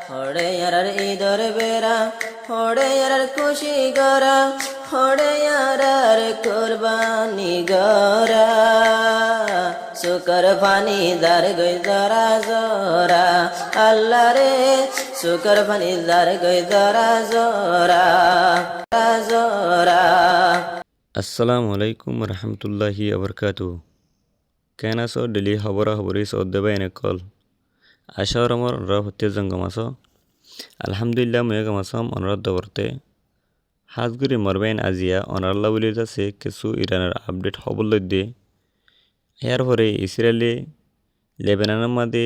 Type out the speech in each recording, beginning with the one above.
হড়ে আর ঈদর বেড়া হড়ে আর খুশি গরা হড়ে আর কুরবানি গরা শুকর ফানি দার গই জরা জরা আল্লাহ রে শুকর ফানি দার গই জরা জরা জরা। আসসালামু আলাইকুম রহমতুল্লাহি আবরকাতু। কেন আছো ডেলি খবরা খবরি সদ দেবা এনে কল আশা রমর অনরা হতে জঙ্গম আছো আলহামদুলিল্লাহ ময়ে গমাসম অনরাত দবরতে হাজগুড়ি মরবেন আজিয়া অনাল্লা বলি আছে কিছু ইরানের আপডেট খবর লইদে ইয়ার পরে ইসরায়েলে লেবাননের মাঝে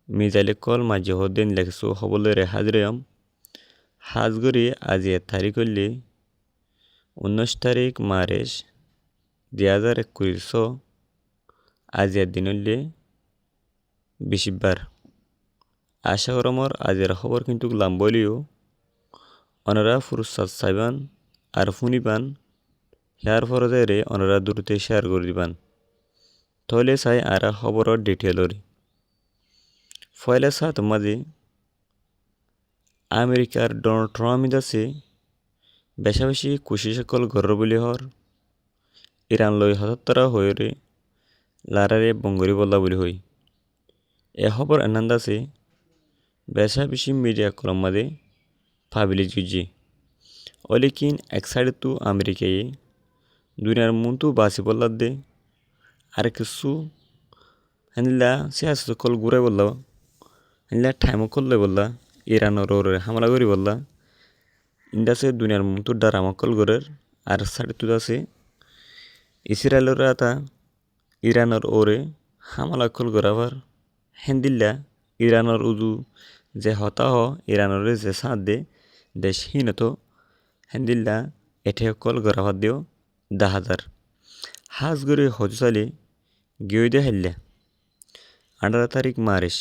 মিজাইলে কল মাঝে হদিন লেখছো খবর লইরে হাজরেয়ম হাজগুড়ি আজিয়া তারিখ হইলে 19 তারিখ মার্চ 2021 আজিয়ার দিন হইলে বৃহস্পতিবার। আশা করমর আজিয়ার খবর কিন্তু লাম্বলিও অনরা ফুরসাদ চাইবান আর শুনিবান ইয়ার ফরজেরে অনরা দ্রুত শেয়ার করে দিবান তাহলে চাই আর খবরের ডিটেলরি ফয়লে সাত মাঝে আমেরিকার ডোনাল্ড ট্রাম্প আছে বেশা বেশি খুশি সকল ঘর বলি হর ইরান লই হতাত্তরা হয়ে লারারে বঙ্গরি বল্লা বলি হই এ খবর আনন্দ আছে বেশা বেশি মিডিয়া কলম মাঝে ফাবিলি জুজি অলিকিন এক সাইড তো আমেরিকায় দুনিয়ার মন তো বাসি বললা দে আর কিছু হানিলা সে আসতে কল ঘুরে বললা হানিলা টাইমও করলে বললা ইরানের ওরে হামলা করি বললা ইন্দাসে দুনিয়ার মন তো ডারামা কল ঘরের আর সাইড তো আছে ইসরায়েলের আতা ইরানের ওরে হামলা কল গরাবার হেন্দিল্লা ইরানের উজু যে হতাহ ইরানের যে সাথ দে দেশহীন তো হেন্দিল্লা এঠে কল গরাবার দিও 10,000 হাজ গরে হজসালে গিয়ে দে হেললে 18 তারিখ মার্চ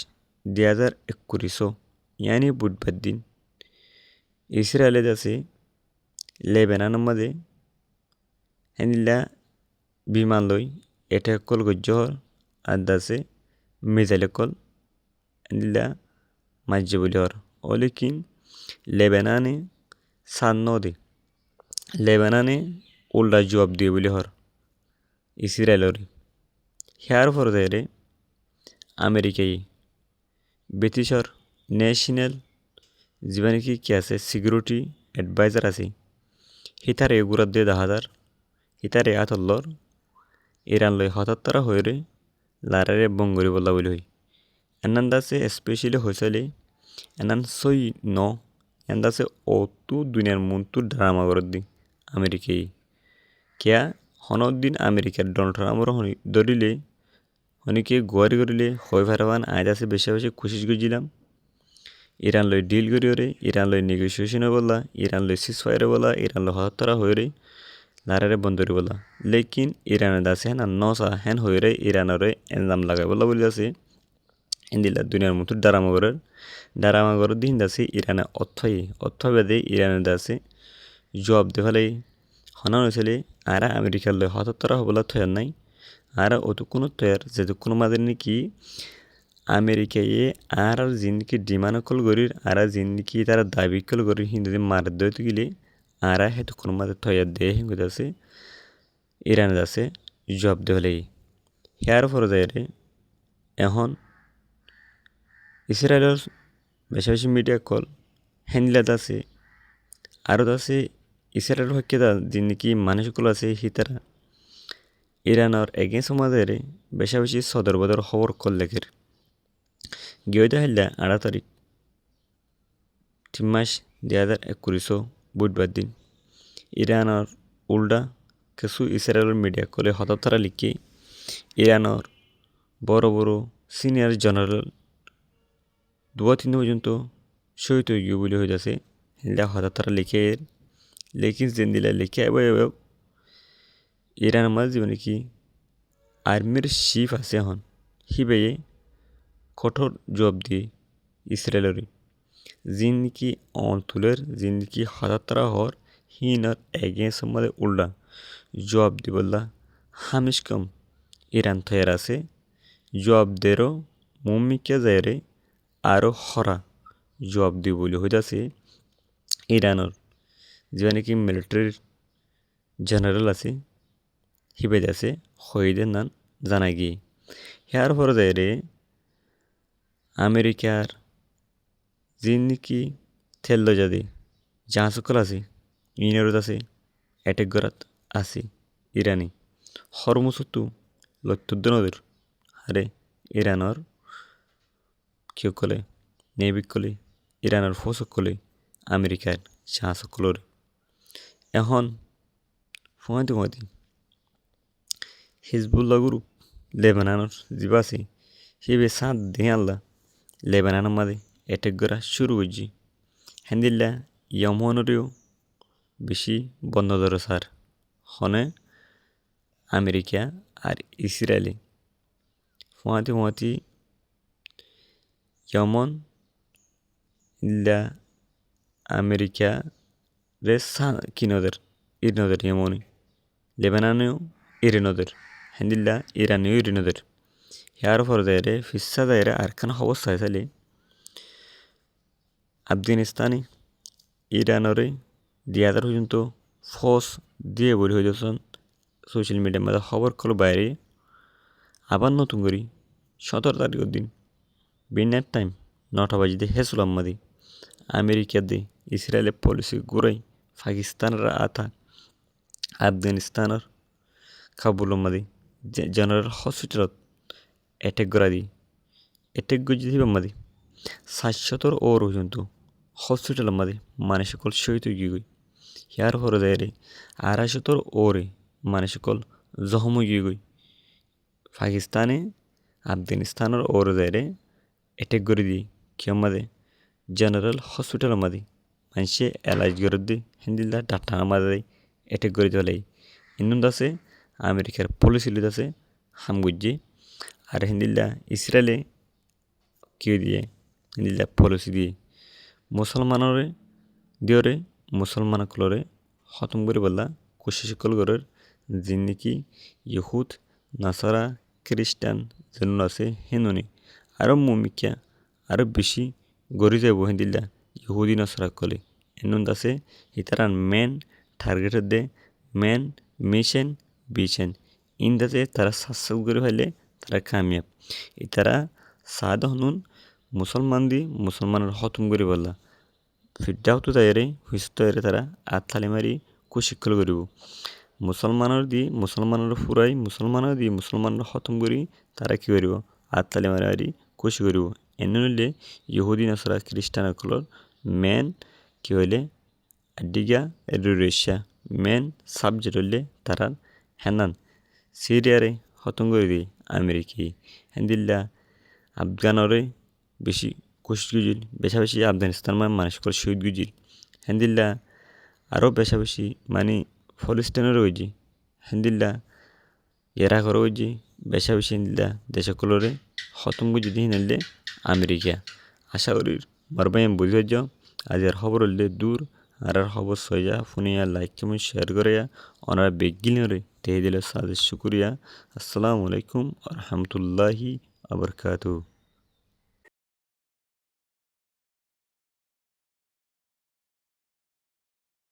2021 ইয়ানি বুধবার দিন ইসরায়েলে যাচ্ছে লেবাননের মাঝে হেন্দিল্লা বিমান লই এঠে কল গজ্জহর আর দাসে মিজাইলে কল হেন্দিল্লা মাজ্য বলি হর অলিকিন লেবানানে সান দে লেবানানে উল্টা জবাব দিয়ে বলি হর ইসরায়েলর হেয়ার ফরজাইরে আমেরিকাই ব্রিটিশর ন্যাশনাল জীবনে কি আছে সিকিউরিটি অ্যাডভাইজার আছে হিতারে গুরাত দিয়ে 10,000 হিতারে আতল্লর ইরান লই হতাত্তরা হয়ে লারারে বঙ্গরি বলা বলি হই এনান্দাসে স্পেশালি হয়েছিলে এনান সই ন এন্দাসে অতু দুনিয়ার মন্তু ড্রামা করে দি আমেরিকাই কেয়া হনদিন আমেরিকার ডোনাল্ড ট্রাম্পর ধরিলে হনিকে গোয়ারি করিলে হয় ফেরাবান আজ আছে বেশি বেশি খুশি গেছিলাম ইরান লই ডিল করি রে ইরান লই নেগোসিয়েশনে বলা ইরান লই সিজ ফায়ারে বলা ইরান লই হতারা হয়ে রে লারারে বন্দরি বলা লেকিন ইরানের দাসে হেন নসা হেন হয়ে রে ইরানের এনজাম লাগাই বলা বলি আছে এন্দিলা দুনিয়ার মতো ডারামাগর দিন দাসে ইরানে অর্থবেদে ইরানের দাসে জবাব দে ফেলাই হনান হয়েছিলে আর আমেরিকার লয় হতাত্তরা হবলা থয়ার নাই আর অত কোনো তৈয়ার যেহেতু কোনো মাদের নাকি আমেরিকায় আর জিন্দকি ডিমান্ড কল গরির আর জিন্দকি তারা দাবি কল গরির হিন্দুদের মার দইতে গেলে আর হেতু কোনো মাদের থয়ার দে হিঙ্গুদ আছে ইরানের আছে জবাব দে ফেলাই হেয়ার ফরে যায় রে এখন ইসরায়েলের বেশি বেশি মিডিয়া কল হ্যান্ডলাদ আছে আরও আছে ইসরায়েলের হকে যিনি মানুষগুলো আছে হিতারা ইরানের এগেন্স সমাজের বেশা বেশি সদর বদর খবর কল লেখের গিয়ে হেললা 18 তারিখ 3 মাস 2021 বুধবার দিন ইরানের উল্টা কিছু ইসরায়েলের মিডিয়া কলে হতাত্তরা লিখে ইরানের বড় বড় সিনিয়র জেনারেল 2-3 পর্যন্ত শহীদ হয়ে গিয়ে বলে হয়ে যাচ্ছে হিন্দা হতাত্তরা লিখে লেকিন জিন্দিলা লিখে এবার ইরানের মাঝে জীবনে কি আর্মির চিফ আছে এখন হিবে কঠোর জবাব দিয়ে ইসরায়েলের জিন্দিকি অঞ্চলের জিন্দিকি হতাত্তরা হর হিনার এগেন্স মাঝে উল্টা জবাব দি বললা হামিশ কম ইরান থয়ের আছে জবাব দেরও মম্মিকে যায় রে আরও হরা জবাব দিব বলে হইতাছে ইরানের যে নাকি মিলিটারির জেনারেল আছে হিবেদ আছে শহীদের নাম জানা গিয়ে ইয়ার পরে যায় রে আমেরিকার যে নাকি তেল যাদি জাহাজ সকল আছে ইনারত আছে অ্যাটেক করাত আছে ইরানি হরমুসত্তু লত্যুদ্দ নদীর আরে ইরানের কেউ কলে নেভিক কলে ইরানের ফৌজক কলে আমেরিকার জাহাজ সকলের এখন ফোঁয়াতে হিজবুল্লাহ গ্রুপ লেবাননের যিবা আছে হিবে সাঁত দিয়ে আল্লাহ লেবাননের মাঝে অ্যাটেক করা শুরু করছি হ্যান্দিল্লা ইয়মনেরও বেশি বন্ধ ধরে সার হনে আমেরিকা আর ইসরায়েলে ফোঁয়াতে ইয়মন ইল্লা আমেরিকা রে কিনদের ইরনদের ইয়মনি লেবাননেও ইরিনদের হ্যান্দিল্লা ইরানিও ইরিনদের ইয়ার পর দায়রে ফিসা দায়রে আরখান অবস্থা চাইলে আফগানিস্তানে ইরানরে 2000 পর্যন্ত ফোর্স দিয়ে বলি হয়েছেন সোশ্যাল মিডিয়ার মধ্যে খবর কল বাইরে আবার নতুন করি 17 তারিখের দিন বিনার টাইম 9টা বাজিতে হেসুলাম মাদি আমেরিকা দে ইসরায়েলের পলিসি ঘুরাই পাকিস্তানের আতা আফগানিস্তানের কাবুল মাদি জেনারেল হসপিটালত অ্যাটেক করা দি অ্যাটেক গজি দিবা মাদি 700 ওর পর্যন্ত হসপিটাল মাদি মানে সকল শহীদ গিয়ে গই ইয়ার পরে যায় রে 250 ওরে মানে সকল জখম গিয়ে গই পাকিস্তানে আফগানিস্তানের ওর যায় রে অ্যাটেক করে দি কেউ মাদে জেনারেল হসপিটাল মাদি মানুষে এলাজ করে দি হিন্দিল্লা ডাক্তার মাদে অ্যাটেক করে দিলে ইন্দুন আছে আমেরিকার পলিসি লিদ আছে হামগুজি আর হিন্দিল্লা ইসরায়েলে কেউ দিয়ে হিন্দিল্লা পলিসি দিয়ে মুসলমানরে দিয়রে মুসলমানকলরে খতম করে বললা কোশিসকল গরের যিন নাকি ইহুদ নাসারা খ্রিস্টান যেন আছে হেননি আরও মুমিকা আরও বেশি গড়ি যাব হিন্দিল্লা ইহুদি নাসারা কলে এনুন আছে ইতারান মেন টার্গেটের দে মেন মিশন বিশন ইন্দাতে তারা সাকসেস করে ফেলে তারা কামিয়াব ইতারা সাদ হনুন মুসলমান দি মুসলমানের খতম করে বললা ফিরটাও তো তাইরে হুইস্ত তারা আতথালি মারি কুশিকল করিব মুসলমানের ফুরাই মুসলমানের খতম করি তারা কি করিব আতথালি মারি কুশি করিব এনে হইলে ইহুদি নাসরা খ্রিস্টানসকলের মেন কি হইলে আডিগা রুরেশা মেন সাবজেক্ট হইলে তারা হেনান সিরিয়ারে খতম করে দিই আমেরিকি হেন্দিল্লা আফগানরে বেশি কোশিশ গুজিল বেশি আফগানিস্তান মানুষ করে শহীদ গুজিল হেন্দিল্লা আরও বেশি মানে ফলিস্তানের হয়েছি হেন্দিল্লা ইরাকর হয়েছি বেশি হিন্দিল্লা দেশকলরে খতম গুজি দিয়ে হিনাইলে আমেরিকা আশা করি মারবাই আমি বুঝে যাও আজ আর খবর হইলে দূর আর খবর সইয়া ফোনিয়া লাইক কেমন শেয়ার করে ওনারা বেগিলরে তে দিলে সাজেশ শুক্রিয়া আসসালামু আলাইকুম রহমতুল্লাহি আবরকাতুহু